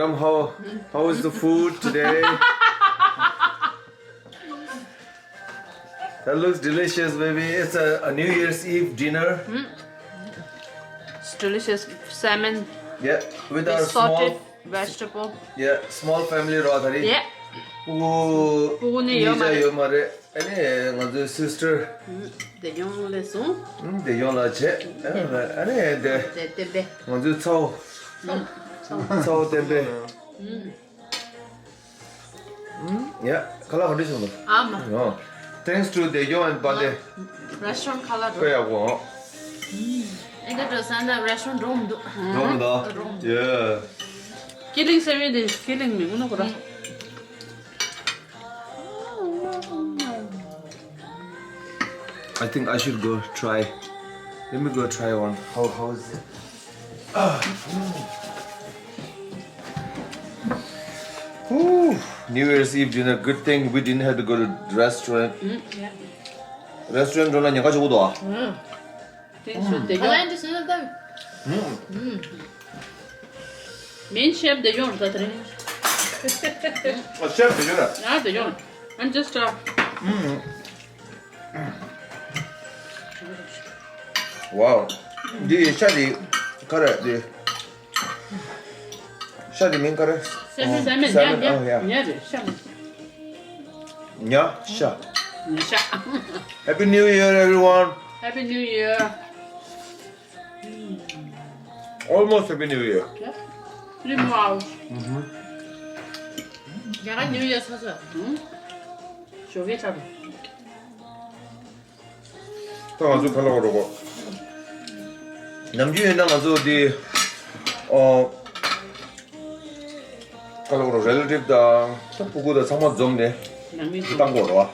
그럼 how is the food today? That looks delicious, baby. It's a New Year's Eve dinner. It's delicious salmon Yeah, with with our sauteed small, vegetable. small family rothari. Yeah. Pugu yo nija yo mare. Ane ngadu sister. The young lesson. De yon la che. Ane de The ngadu chao tempe. Yeah, kala condition. No. Thanks to the yo and Bade. Restaurant color. Kaya ko. 이거 저 산다 restaurant room. 너무 다. Yeah. Killing seven is killing me. 오늘 그래. I think I should go try. Let me go try one. How is it? Ooh, New Year's Eve dinner. Good thing we didn't have to go to the restaurant. Yeah. Restaurant 전화 내가 가지고도 와. Alleen dus net dat. Main chef de jong dat erin. 셰프 되잖아. Ja, de jong. And just 와우. 네 샤디 카레 네. 샤디 민 카레. salmon salmon, ja oh, ja. ja de salmon. 냐 샤. Ja. Happy New Year, everyone. Happy New Year. Almost Happy New Year. Ja. 3 more hours. 내가 New Year 사서. 응? 저게 잡아. 또 아주 달라고 그러고. 남주에는 아주 어디 달라고 그러 relative 다 보고도 상관 좀네. 남미 땅 거로 와.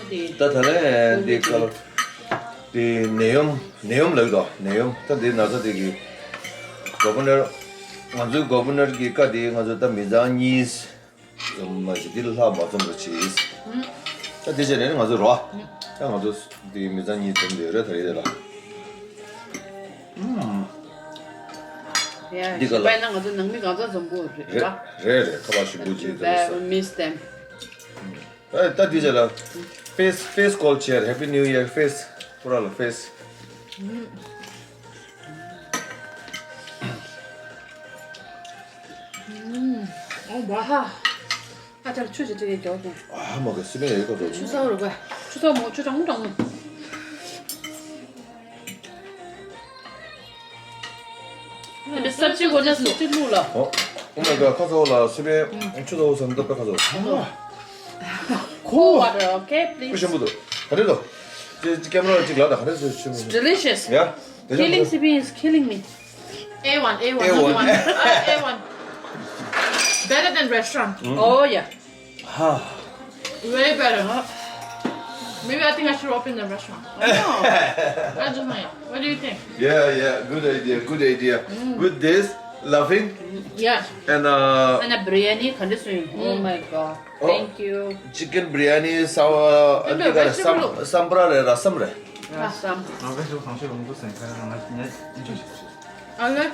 어디? 따타네 디 컬러 디 neum लगदा neum तादे नाजा देगी governor आजु governor की का दे आजु ता मिजानीस मस्जिद ला बातम रचीस ता देजेने आजु रो ता आजु दी मिजानी 좀 देरे थरीदेला 야, 네가 빨리 가서 능미 가서 좀 보여. 레레 카바시 부지 I miss them. ता देजेला face call chair happy new year face पूरा लो face 와. 아, 저 추지 되게 겨우. 아 먹어 쓰면 이거도 추석으로 가. 추석 뭐 추석 홍당. 근데 섭지 고자서 찔루라. 오메가 가서라 집에 추도 선도 가서 Cold water, okay, please. 전부도 그래도 이 카메라 찍라다 그래서 좀 Delicious. 야 Killing CB is killing me. A1. A1. A1. Better than restaurant. Oh yeah. Way better. Maybe I think I should open the restaurant. I don't know. I just might. What do you think? yeah good idea with this laughing Yeah. and And a biryani conditioning. Oh my god. Thank you. chicken biryani sawa 근데 vegetable. sambrare sambre Awesome. vegetable 당시 너무 좋으니 그냥 나 인정 싶지. I like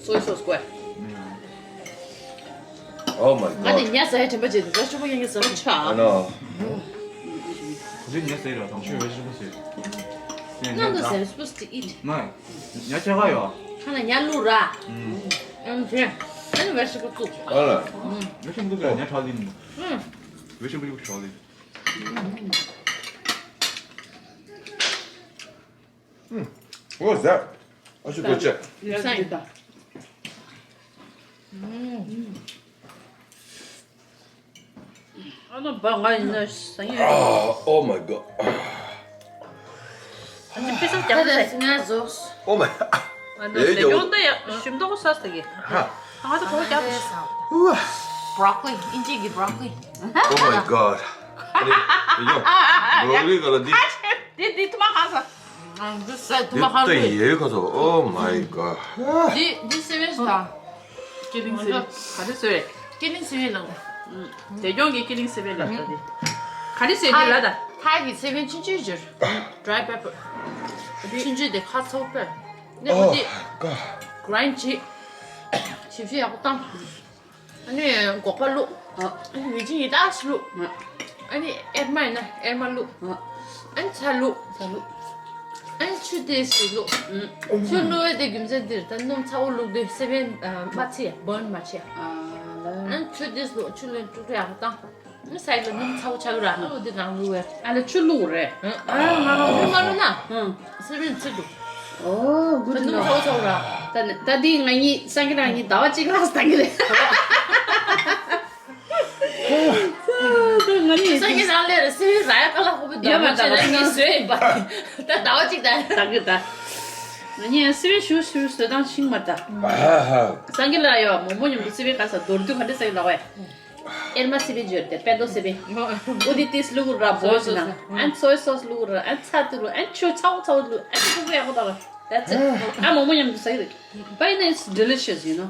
soy sauce square. oh my 아니 god 냐서 해 temperature. vegetable yang is so I cha. know 굳이 녀석이라 당시 vegetable 씨. None of them supposed to eat. 네. 녀석아요. 하나 냐루라. 그래. 아니 vegetable too. 알아 vegetable 녀 잘리는. vegetable 이거 잘리. what's that I should go check 유산이다. 아나 방아이 나 생일. oh my god 아니 비싼 잡으세. 나조스. oh my 근데 요런데 심도고 쌌어게. 하나도 거기 잡으세. 우와 Broccoli, injigi broccoli. oh my god 이거 여기 가라 니 토마 가서. Just 또 이해 가서 oh my god this is the killing seven. 가리스웨. killing sweet. 대종이 killing seven 났더니. 가리스웨 딜라다. Thai seven ginger. Dry pepper. Ginger the hot pepper. 근데 oh 어디 god grind cheese. 심심하고 땅. 아니 고깔로. 아니 위지 다스로. 아니 에마이나 에마로. 아니 살로. 아니 추데스로. 추로에 대금제들 단놈 차올로데 세벤 마치야 번 마치야. 아니 추데스로 추는 추야 땅. 사이로 놈 차오 차오라. 어디 나루에. 아니 출루래. 얼마나? 세벤 치도. 오, good 놈 enough. 차오 차오라. Tadi nganyi sangkira nganyi dawa ciklas tanggil. Nganyi 생긴 살레를 세 라야깔라 호비 야, 너무 맞아, 잘하는 맞아. 쇠 봐. 나 나와지다. tanggil ta. Nganyi sebe shu sedang sing mata. 아하. Sangkila yo momonyo sebe kasa dordu khade sai lawa. Elma sebe jerte pedo sebe. Odi tis lugura bojna. And soy sauce lugura and saturu and chu chao chao lu and kubu ya hoda. That's it. I'm momonyo sai. But it's delicious, you know.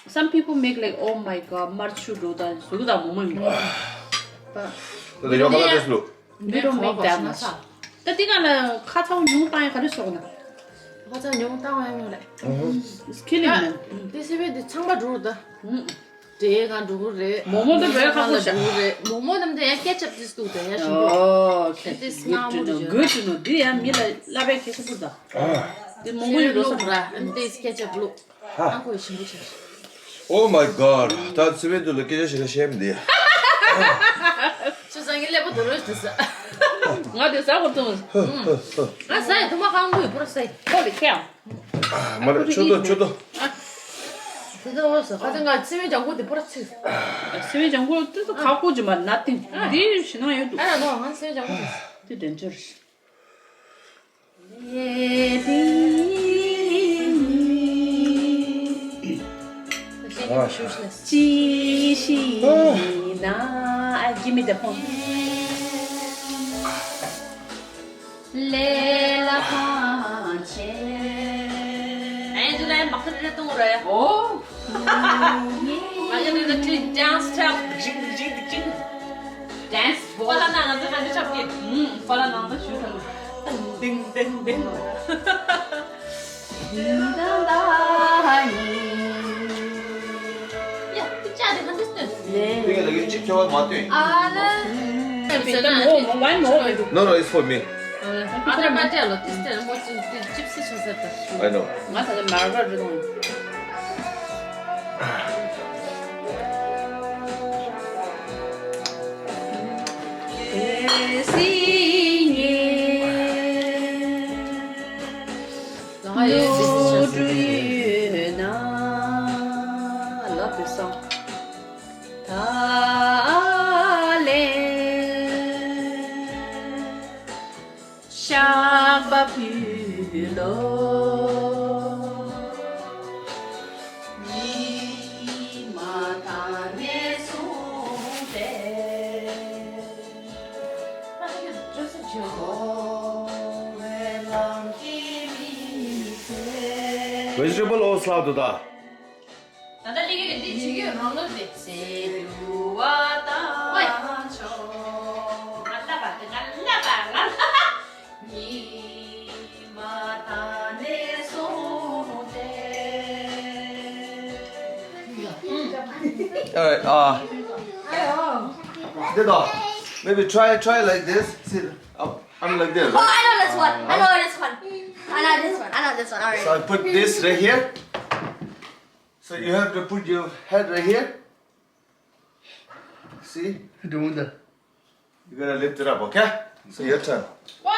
Some people make like, oh my god, marchu roda. Suda momonyo. But 근데 영화가 됐어. we don't make that much. Tadi kan kacau nyung tanya kali sokna. 맞아, 용 땅을 해물래. It's killing me. 네 집에 창바 누르다. 제가 누구래? 모모도 왜 갖고 있어? 모모는 데 케첩 디스도 돼. Oh, okay. It is Good now to know. good. Good to know. Dia mila labe kesa puta. Di 모모 momo yo 누르라. 근데 케첩 루. 한국 신부 쳐. 오 마이 갓. 다 스웨도 느껴져 시가 셰임데. 주상일래 뭐 들어있었어. Ngade sa ko tu. 아, 사이 도망간 거 벌었어. Holy cow. 말해 저도. 그래서 가든가 치매 장고대 벌었지. Sewe jangko tu 갖고 주만 nothing. Di shina yo tu. 알아, 너한 치매 장고. Di dangerous. Ji shi na. Give me the phone. Lela panche. 아니, 누나 막 그랬던 거래. Oh. 맞아, 내가 그 dance step. Dance ball. 빨라 나가서 한대 잡기. Fala não, não chuta. 딩딩딩. 야, 그치 않아? 한대 스텝. 이게 되게 집중하고 맞대. 아는. One more. No, no, it's for me. 아들 맞아요. 디스텔 뭐 집시 쳤었다. I know. Masa de marga dulu. 너가 이 집시 쳤어. I love this song. Dale. Shabapilo. Ni matane sunde. Vegetable or salad? 나들 이게 네 지금 런던데. 세루와다. Alright, Dida, maybe try like this. See, I'm like this. Oh, Right? I know this one. I know this one. I know this one. I know this one already. So I put this right here. So you have to put your head right here. See? Doing that. You're gonna lift it up, okay? So your turn. 와!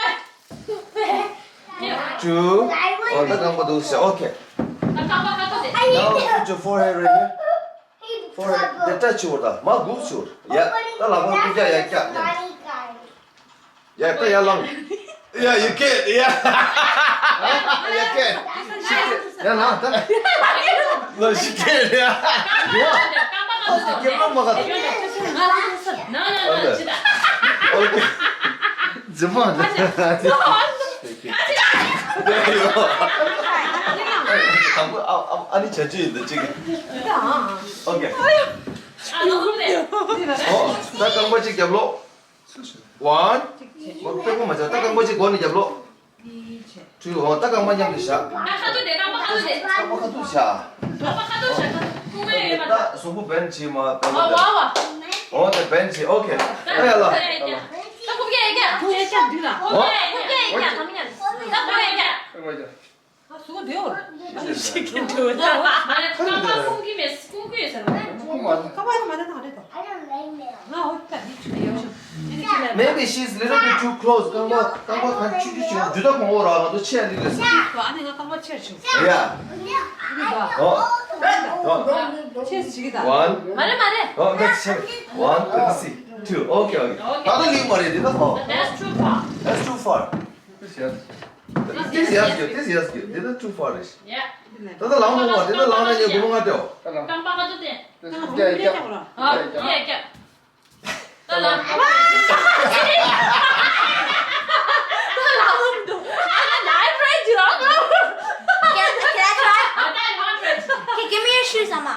Two. Oh, that's what do. Okay. 나 깜빡 돼. Now put your forehead right here. Forehead. The touch your. Ma good your. Yeah. That la mo pija ya kya. Yeah, yeah long. Yeah, you can. Yeah. You can. She can. Yeah, no. No, she can. Yeah. 깜빡 Give them a 나나나 진짜. Okay. Zaman. There you go. 아니 저주인데 지금. 오케이. 아 너무 돼. 딱한 번씩 잡로. 원. 뭐 빼고 맞아. 딱한 번씩 원이 잡로. 두. 딱한 번 잡으시자. 나 하도 돼. 깜빡 하도 돼. 깜빡 두시자. 아빠 가도 잘 가도. 공부해 맞아. 나 소부 벤치 뭐. 와와. 네 벤치. 오케이. 야라. 나 공개 얘기야. 공개 얘기야. 누나. 공개 얘기야. 담이냐. 나 공개 얘기야. 아, 수고 돼요. 만약 깜빡 공기면 공기에서. 가봐야 말해도 안 해도. 나 어디다 Maybe she's little bit too close. 깜빡 한 추주시. 주다 공오라. 너 치안 리그스. 그 안에가 깜빡 치야지. 야. 치에서 지기다. One. 말해. Let's check. One. Let's see. Two. Okay. 나도 리 말해. 내가 봐. That's true far. That's too far. This is good. This is too far. Yeah. 너도 라운드 거. 너도 라운드 이제 고문 같아요. 깜빡 가도 돼. 공개 얘기하구나. 얘기야. 나 Okay, give me your shoes, Amma.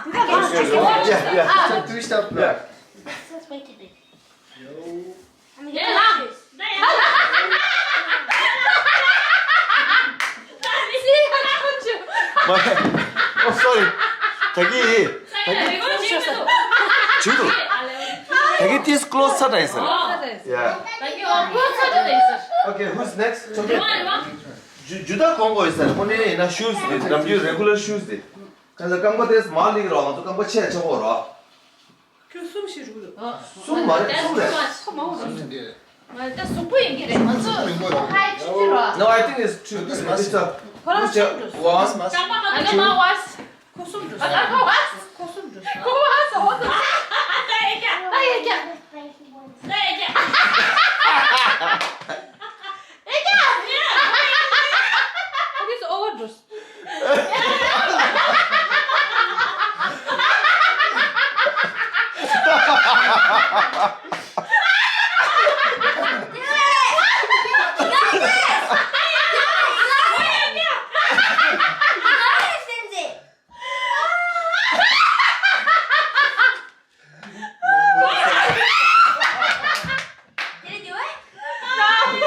Yeah. Two step Yeah. Let's wait a bit. I'm Yeah. gonna Oh, sorry. 자기 주도. 자기 this close 찾아 있어. Yeah. Okay, who's next? 저기 주다 공고 있어. 본인이 나 shoes, 남주 regular shoes 돼. 그래서 깜빡해서 말리기로 하고 또 깜빡해 저거라. 그숨 쉬고. 숨 말해, 숨래. No, I think it's two. It's a one. 코숨 줬어. 코숨 줬어. 거기서 어워줬어.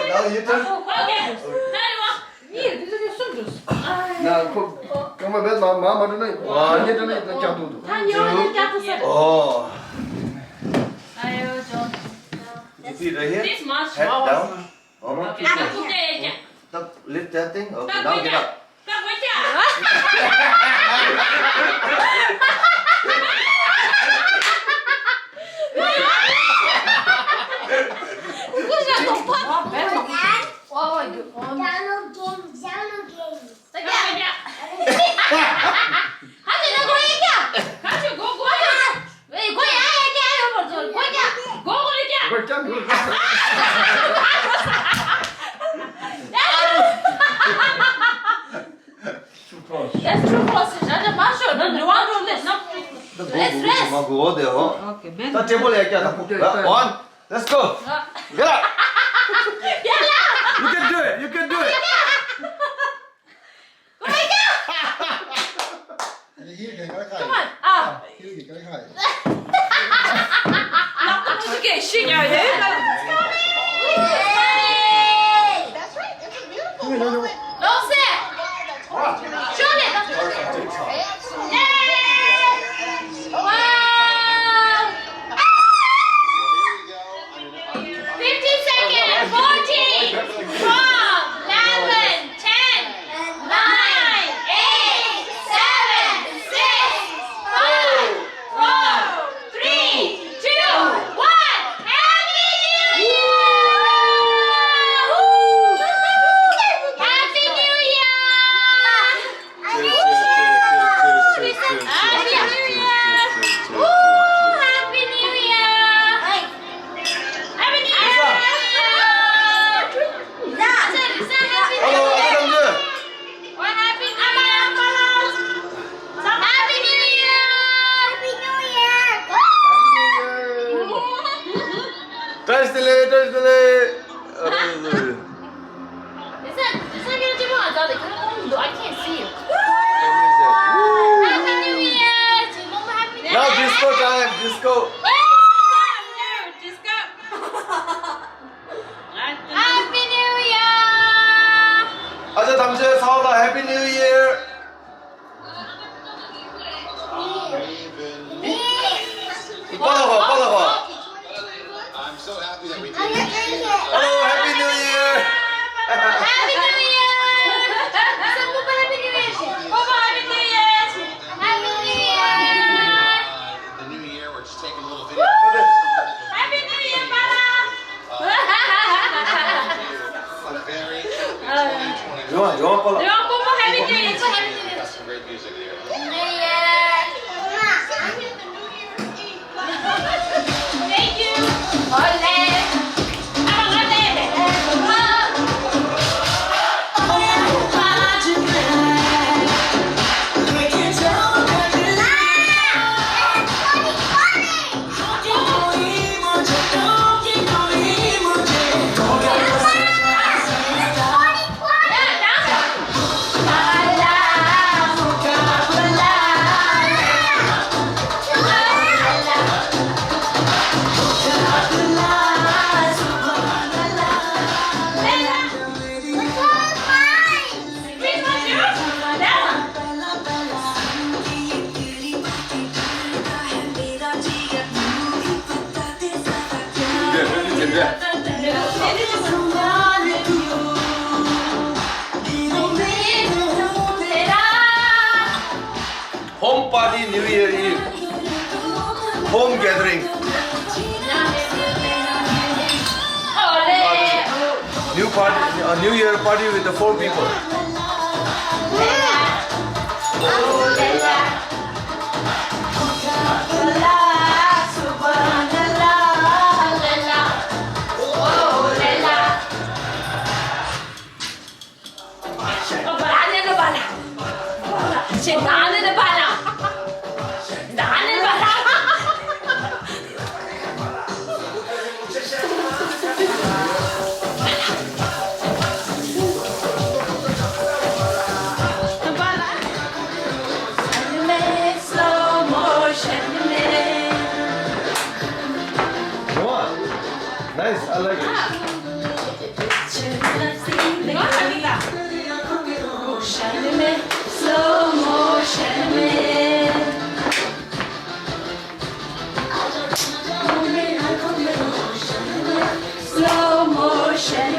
Now you turn. 나 그만 몇 마마는 와. 얘들은 자도도. Oh. 아유 저 Feet right here. This much. Head down. 나도 공개 얘기야. Lift that thing. Okay, 딱 now get 보이냐? up. 딱 보이냐? 딱 보이냐? 가지 고고야. 왜 고야 얘기해요 벌써. 고야. 고고 얘기야. 그걸 짠 그걸. That's true process. 나도 마셔. 난 좋아하는 데 Rest. 막 그거 돼요. 오케이. 맨. 자, 제볼 얘기야. One. Let's go. Get up. You can do it. You can do it. 이렇게 가까이. 아, 이렇게 가까이. 어떻게 쉬냐 얘? no sit. Shoot it. Wow. 15 seconds. 14. 12. 11. 10. 9. 8. 7. 6. 5. 4. 3. 2. 1. Happy New Year! Woo! Happy New Year! Happy New Year! Woo! Happy New Year! Happy New Year! Hello, 아저씨. What happened? Happy New Year! Happy New Year! Touch the leg, touch the leg. Is that gonna do one? I can't see you. Happy New Year! Happy New Year! Now disco time, disco. Happy New Year! 아저 담재 사오라 Happy New Year. Oh, Happy New Year! Happy New Year! Saan po ba Happy New Year? Papa, Happy New Year! Happy New Year! The new year, we're just taking a little video. Happy New Year, Papa! A very happy 2020. You want pala? Yung po po, Happy New Year. Got some great music here. New Year! Thank you. Ole! Abang ate. Home party New Year Eve. Home gathering. New Year party with the 4 people. 나는 봐라. 나는 봐라. Come on. Nice, I like it. 이거 재밌다. Slow motion. Slow motion.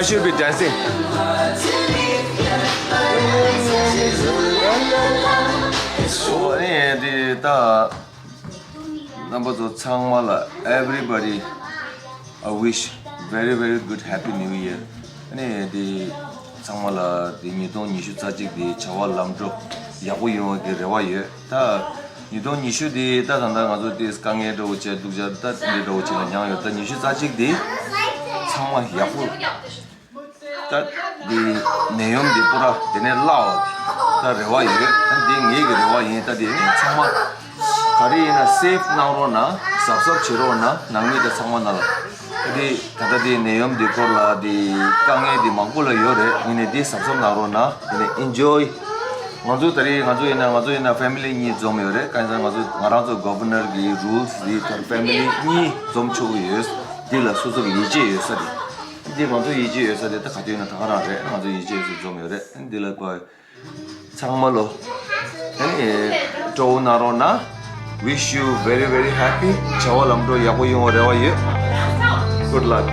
I should be dancing. So the number two Changmala, everybody I wish very good happy new year. The Changmala the Nidong Nishu Tajik the Chawa Lamdro Yakuyo Rewaye. Nidong Nishu the Tadanga this Kange Doche Duja that the Doche and Yang the Nishu Tajik the Changma Yaku. That the Neum the Pura the Net Loud the Rewaye and the Nigger Rewaye that the Changma. Karina safe naurona, subsub chirona, nangi the samanala. The Tadadi Neum de Corla, the Kange, the Mangula Yore, in a day subsub naurona, enjoy Mazutari, Mazuina family needs Zomure, Kanzamazu governor, the rules, the family ni Zomcho years, Dilla Suzu Yiji, the Mazu Yiji, the Katina Tarare, Mazu Yiji, Zomure, and Dilla by Changmalo. To Narona. Wish you very happy. Chawalamdo yakoyo rewa ye. Good luck.